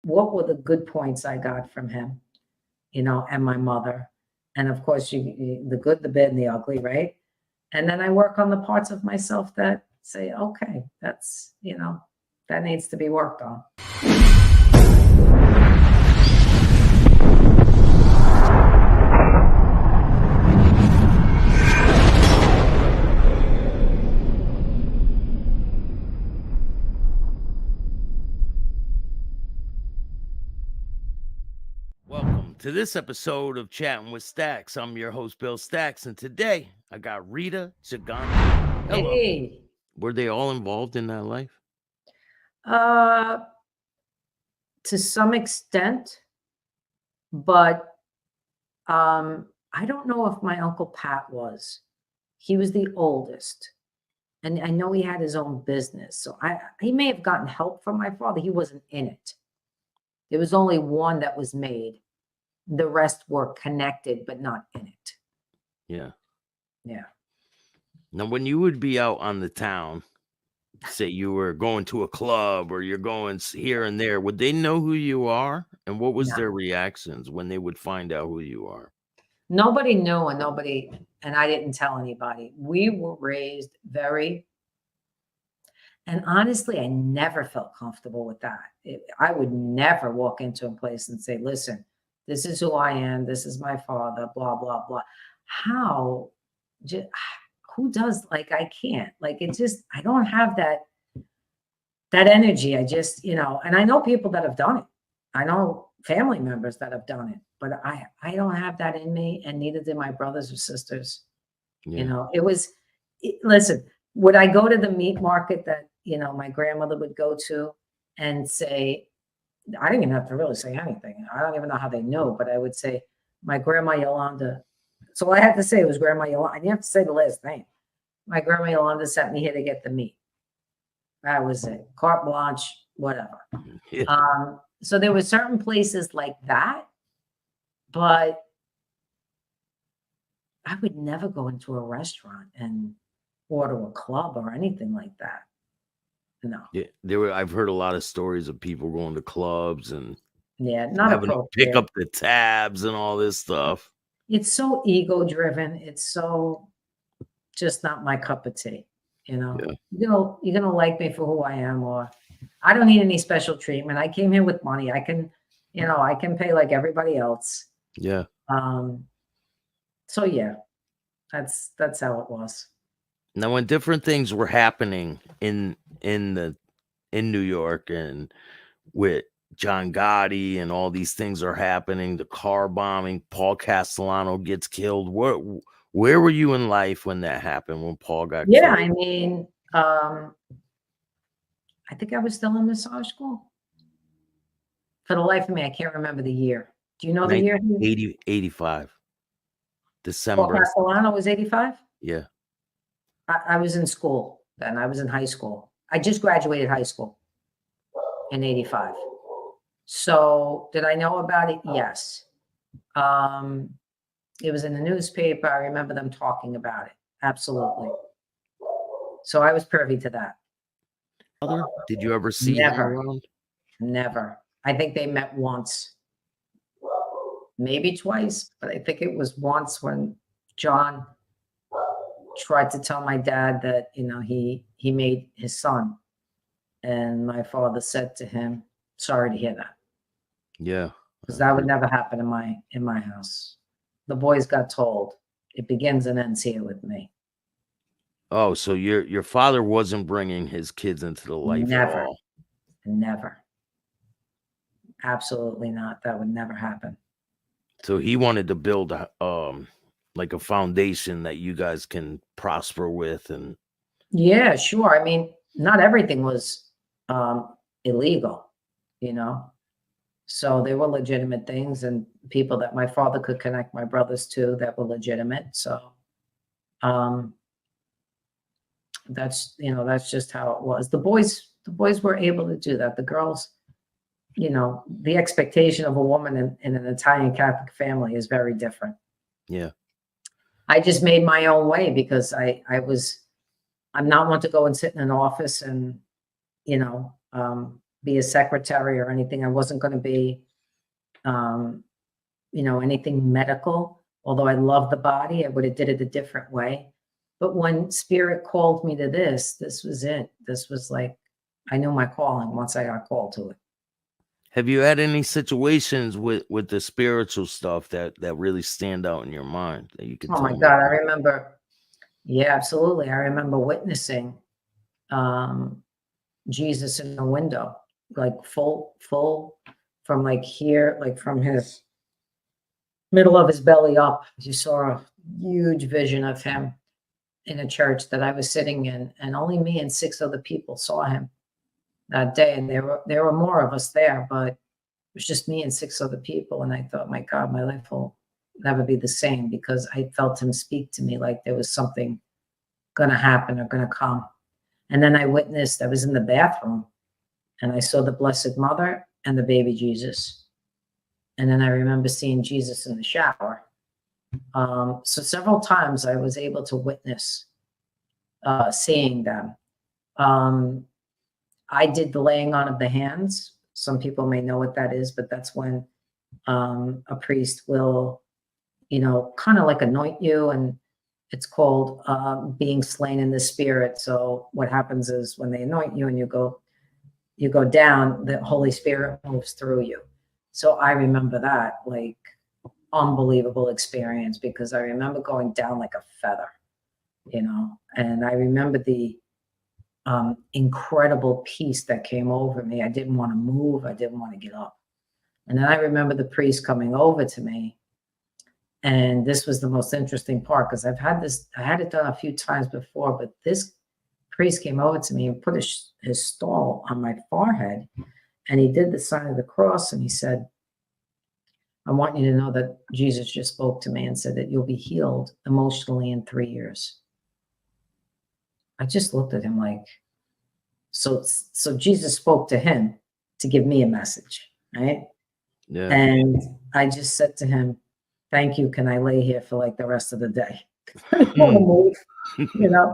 what were the good points I got from him, and my mother. And of course, the good, the bad, and the ugly, right? And then I work on the parts of myself that say, okay, that's, that needs to be worked on. Welcome to this episode of Chatting with Stacks. I'm your host, Bill Stacks, and today I got Rita Gigante. Hello. Hey. Were they all involved in that life? To some extent, but I don't know if my Uncle Pat was. He was the oldest, and I know he had his own business, so he may have gotten help from my father. He wasn't in it. There was only one that was made. The rest were connected, but not in it. Yeah. Yeah. Now, when you would be out on the town, say you were going to a club or you're going here and there, would they know who you are? And what was their reactions when they would find out who you are? Nobody knew, and I didn't tell anybody. We were raised and honestly, I never felt comfortable with that. I would never walk into a place and say, listen, this is who I am. This is my father, blah, blah, blah. How? Who does? I can't. I don't have that energy. I just, and I know people that have done it. I know family members that have done it, but I don't have that in me, and neither did my brothers or sisters. Yeah. Listen, would I go to the meat market that, my grandmother would go to and say, I didn't even have to really say anything. I don't even know how they know, but I would say, my grandma Yolanda. So all I had to say was Grandma Yolanda. I didn't have to say the last name. My grandma Yolanda sent me here to get the meat. That was it. Carte blanche, whatever. Yeah. So there were certain places like that, but I would never go into a restaurant and order a club or anything like that. No. Yeah, I've heard a lot of stories of people going to clubs and not having to pick up the tabs and all this stuff. It's so ego driven. It's so just not my cup of tea. Yeah. You're gonna like me for who I am, or I don't need any special treatment. I came here with money. I can, I can pay like everybody else. Yeah. So yeah, that's how it was. Now, when different things were happening in New York and with John Gotti and all these things are happening, the car bombing, Paul Castellano gets killed. Where were you in life when that happened, when Paul got killed? Yeah, I mean, I think I was still in massage school. For the life of me, I can't remember the year. Do you know the year? 85. December. Paul Castellano was 85? Yeah. I was in school then. I was in high school. I just graduated high school in 85. So did I know about it? Yes. It was in the newspaper. I remember them talking about it. Absolutely. So I was privy to that. Did you ever see him around? Never. I think they met once. Maybe twice, but I think it was once when John tried to tell my dad that, he made his son. And my father said to him, sorry to hear that. Yeah. Because that would never happen in my house. The boys got told. It begins and ends here with me. Oh, so your father wasn't bringing his kids into the life at all? Never. Absolutely not. That would never happen. So he wanted to build like a foundation that you guys can prosper with. And yeah, sure. I mean, not everything was illegal, so they were legitimate things, and people that my father could connect my brothers to that were legitimate. So that's just how it was. The boys were able to do that. The girls, the expectation of a woman in an Italian Catholic family is very different. Yeah. I just made my own way because I'm not one to go and sit in an office and, be a secretary or anything. I wasn't going to be, anything medical. Although I love the body, I would have did it a different way. But when spirit called me to this was it. This was like, I knew my calling once I got called to it. Have you had any situations with the spiritual stuff that really stand out in your mind that you could Oh tell my me? God, I remember. Yeah, absolutely. I remember witnessing Jesus in the window, like full from like here, like from his middle of his belly up. You saw a huge vision of him in a church that I was sitting in, and only me and 6 other people saw him that day. And there were more of us there, but it was just me and 6 other people. And I thought, my God, my life will never be the same, because I felt him speak to me like there was something going to happen or going to come. And then I witnessed, I was in the bathroom and I saw the Blessed Mother and the baby Jesus. And then I remember seeing Jesus in the shower. So several times I was able to witness seeing them. I did the laying on of the hands. Some people may know what that is, but that's when a priest will, kind of like anoint you, and it's called being slain in the spirit. So what happens is when they anoint you and you go down, the Holy Spirit moves through you. So I remember that, like, unbelievable experience, because I remember going down like a feather, and I remember the incredible peace that came over me. I didn't want to move. I didn't want to get up. And then I remember the priest coming over to me. And this was the most interesting part, because I had it done a few times before, but this priest came over to me and put his stole on my forehead, and he did the sign of the cross, and he said, I want you to know that Jesus just spoke to me and said that you'll be healed emotionally in 3 years. I just looked at him like, so Jesus spoke to him to give me a message, right? Yeah. And I just said to him, thank you. Can I lay here for like the rest of the day? I don't want to move,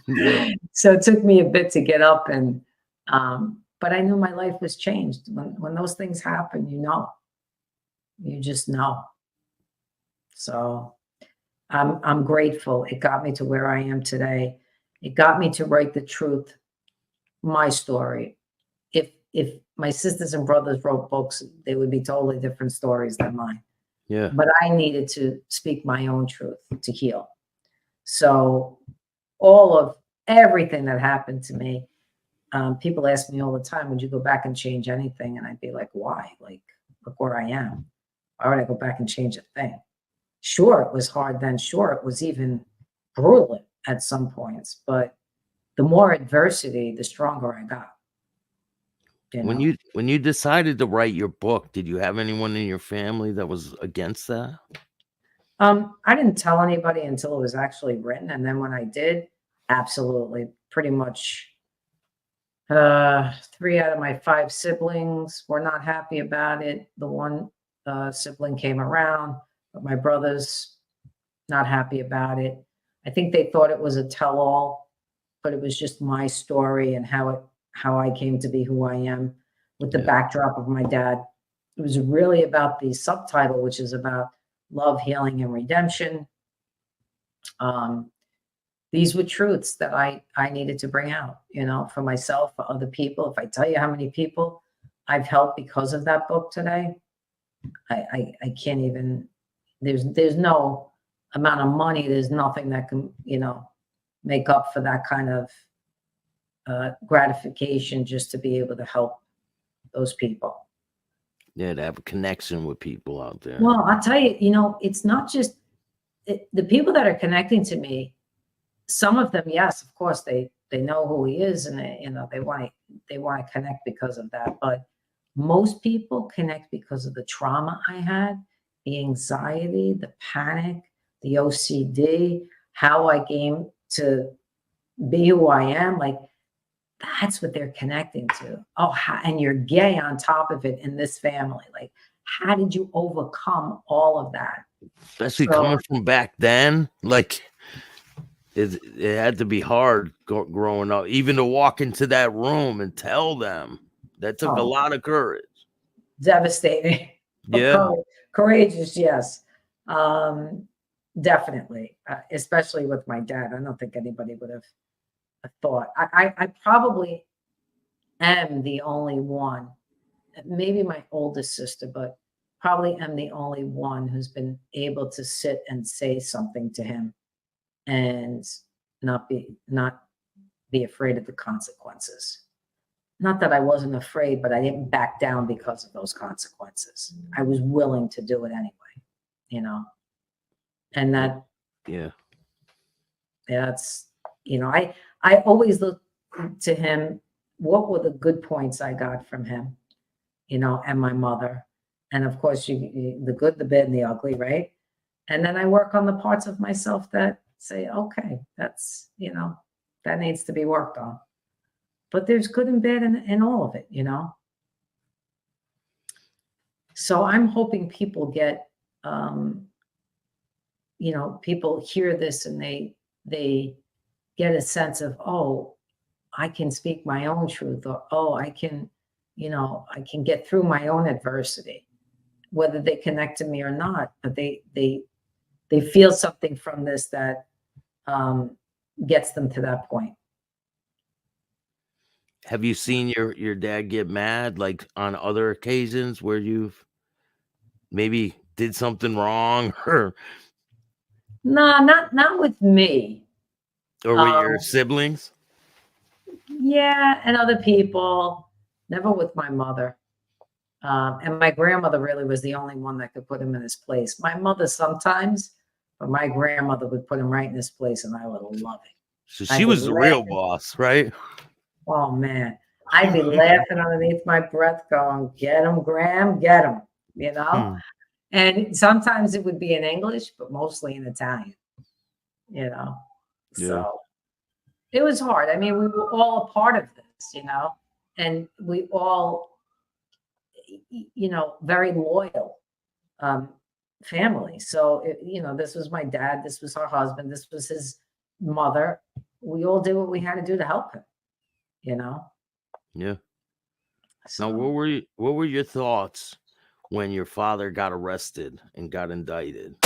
Yeah. So it took me a bit to get up, and but I knew my life was changed. When those things happen, you just know. So I'm grateful. It got me to where I am today. It got me to write the truth, my story. If my sisters and brothers wrote books, they would be totally different stories than mine. Yeah. But I needed to speak my own truth to heal. So all of everything that happened to me, people ask me all the time, would you go back and change anything? And I'd be like, why? Like, look where I am. Why would I go back and change a thing? Sure, it was hard then. Sure, it was even brutal at some points. But the more adversity, the stronger I got. When you decided to write your book, did you have anyone in your family that was against that? I didn't tell anybody until it was actually written. And then when I did, absolutely, pretty much 3 out of my 5 siblings were not happy about it. The one sibling came around, but my brothers not happy about it. I think they thought it was a tell-all, but it was just my story and how I came to be who I am, with the backdrop of my dad. It was really about the subtitle, which is about love, healing, and redemption. These were truths that I needed to bring out, for myself, for other people. If I tell you how many people I've helped because of that book today, I can't even, there's no amount of money, there's nothing that can, make up for that kind of gratification, just to be able to help those people. Yeah, to have a connection with people out there. Well, I'll tell you, it's not just the people that are connecting to me. Some of them, yes, of course, they know who he is, and they want to connect because of that. But most people connect because of the trauma I had, the anxiety, the panic, the OCD, how I came to be who I am. Like, that's what they're connecting to. Oh, and you're gay on top of it in this family. Like, how did you overcome all of that? Especially coming from back then, like it had to be hard growing up, even to walk into that room and tell them. That took a lot of courage. Devastating. Yeah. Courageous, yes. Definitely, especially with my dad. I don't think anybody would have thought. I probably am the only one, maybe my oldest sister, but probably am the only one who's been able to sit and say something to him and not be afraid of the consequences. Not that I wasn't afraid, but I didn't back down because of those consequences. I was willing to do it anyway, you know. And Yeah. that's, I always look to him. What were the good points I got from him, and my mother, and of course, the good, the bad, and the ugly, right? And then I work on the parts of myself that say, okay, that's, that needs to be worked on. But there's good and bad in all of it, So I'm hoping people get, people hear this and they get a sense of, oh, I can speak my own truth, or oh, I can get through my own adversity, whether they connect to me or not, but they feel something from this that gets them to that point. Have you seen your dad get mad, like on other occasions where you've maybe did something wrong or No, not with me. with your siblings? Yeah, and other people, never with my mother. And my grandmother really was the only one that could put him in his place. My mother sometimes, but my grandmother would put him right in his place, and I would love it. So she was the real boss, right? Oh man, I'd be laughing underneath my breath, going, "Get him, Graham, get him!" And sometimes it would be in English, but mostly in Italian. Yeah. So it was hard. I mean, we were all a part of this, and we all, very loyal family. So, this was my dad, this was her husband, this was his mother. We all did what we had to do to help him, Yeah. So, Now, what were your thoughts when your father got arrested and got indicted?